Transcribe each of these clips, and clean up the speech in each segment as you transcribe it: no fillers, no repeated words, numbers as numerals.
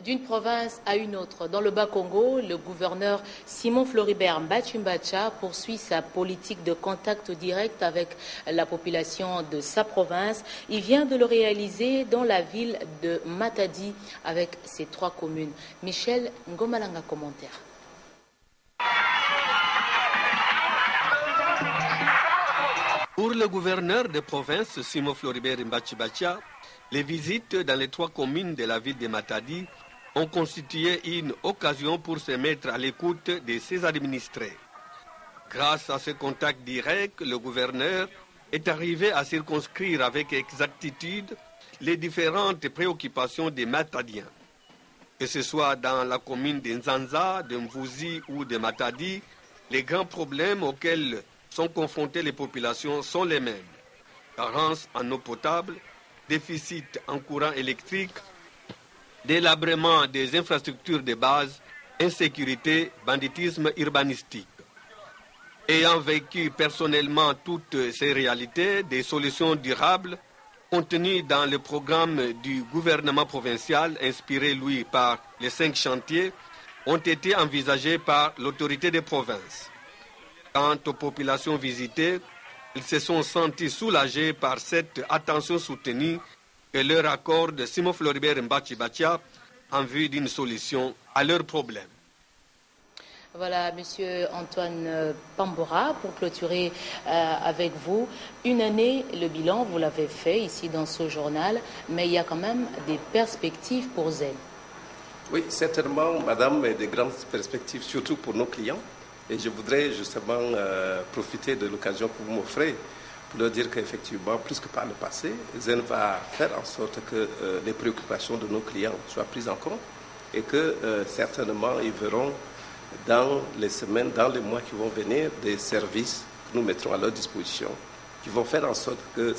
D'une province à une autre, dans le Bas-Congo, le gouverneur Simon Floribert Mbachimbacha poursuit sa politique de contact direct avec la population de sa province. Il vient de le réaliser dans la ville de Matadi avec ses 3 communes. Michel Ngomalanga, commentaire. Pour le gouverneur de province Simon Floribert Mbachimbacha, les visites dans les 3 communes de la ville de Matadi ont constitué une occasion pour se mettre à l'écoute de ses administrés. Grâce à ce contact direct, le gouverneur est arrivé à circonscrire avec exactitude les différentes préoccupations des Matadiens. Que ce soit dans la commune de Nzanza, de Mvouzi ou de Matadi, les grands problèmes auxquels sont confrontées les populations sont les mêmes. Carence en eau potable, déficit en courant électrique, délabrement des infrastructures de base, insécurité, banditisme urbanistique. Ayant vécu personnellement toutes ces réalités, des solutions durables contenues dans le programme du gouvernement provincial inspiré, lui, par les 5 chantiers, ont été envisagées par l'autorité des provinces. Quant aux populations visitées, ils se sont sentis soulagés par cette attention soutenue que leur accorde Simon Floribert Mbachimbacha en vue d'une solution à leurs problèmes. Voilà, Monsieur Antoine Pambora, pour clôturer avec vous. Une année, le bilan, vous l'avez fait ici dans ce journal, mais il y a quand même des perspectives pour Zen. Oui, certainement, Madame, des grandes perspectives, surtout pour nos clients. Et je voudrais justement profiter de l'occasion que vous m'offrez pour leur dire qu'effectivement, plus que par le passé, Zen va faire en sorte que les préoccupations de nos clients soient prises en compte et que certainement, ils verront dans les semaines, dans les mois qui vont venir, des services que nous mettrons à leur disposition, qui vont faire en sorte que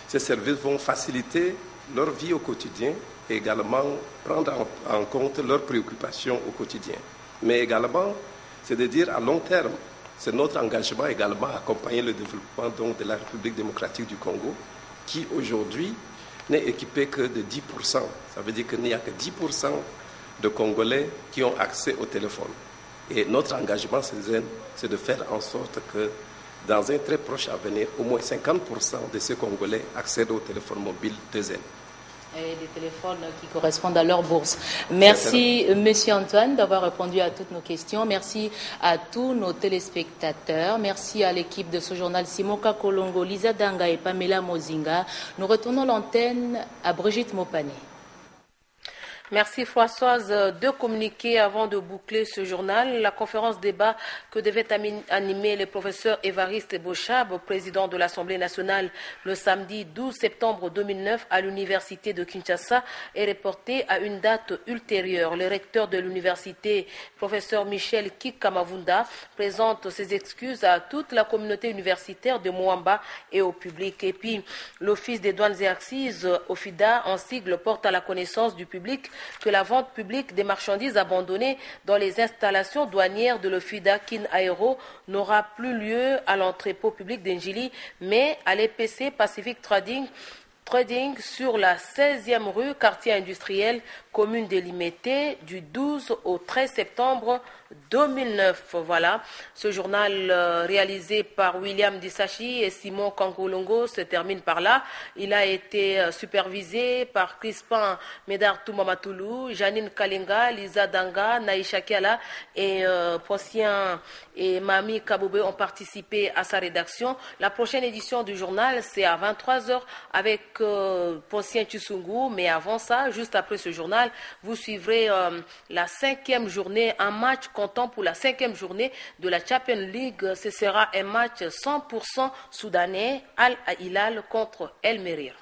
ces services vont faciliter leur vie au quotidien et également prendre en compte leurs préoccupations au quotidien. Mais également, c'est de dire à long terme, c'est notre engagement également à accompagner le développement donc, de la République démocratique du Congo, qui aujourd'hui n'est équipée que de 10%. Ça veut dire qu'il n'y a que 10% de Congolais qui ont accès au téléphone. Et notre engagement, c'est de faire en sorte que dans un très proche avenir, au moins 50% de ces Congolais accèdent au téléphone mobile de Zen. Et des téléphones qui correspondent à leur bourse. Merci, Monsieur Antoine, d'avoir répondu à toutes nos questions. Merci à tous nos téléspectateurs. Merci à l'équipe de ce journal, Simoka Kolongo, Lisa Danga et Pamela Mozinga. Nous retournons l'antenne à Brigitte Mopane. Merci Françoise. De communiquer avant de boucler ce journal. La conférence débat que devait animer le professeur Évariste Bochab, président de l'Assemblée nationale, le samedi 12 septembre 2009 à l'université de Kinshasa, est reportée à une date ultérieure. Le recteur de l'université, professeur Michel Kikamavunda, présente ses excuses à toute la communauté universitaire de Moamba et au public. Et puis, l'Office des douanes et accises, OFIDA, en sigle, porte à la connaissance du public que la vente publique des marchandises abandonnées dans les installations douanières de l'OFIDA Kin Aero n'aura plus lieu à l'entrepôt public d'Enjili, mais à l'EPC Pacific Trading sur la 16e rue, quartier industriel, commune délimitée, du 12 au 13 septembre 2009. Voilà, ce journal réalisé par William Disachi et Simon Kangolongo se termine par là. Il a été supervisé par Crispin Medartou Mamatoulou, Janine Kalinga, Lisa Danga, Naïcha Kiala et Poncien et Mami Kaboube ont participé à sa rédaction. La prochaine édition du journal, c'est à 23h avec Poncien Tchussungu, mais avant ça, juste après ce journal, vous suivrez la 5e journée, un match comptant pour la 5e journée de la Champions League. Ce sera un match 100% soudanais, Al Hilal contre El Merir.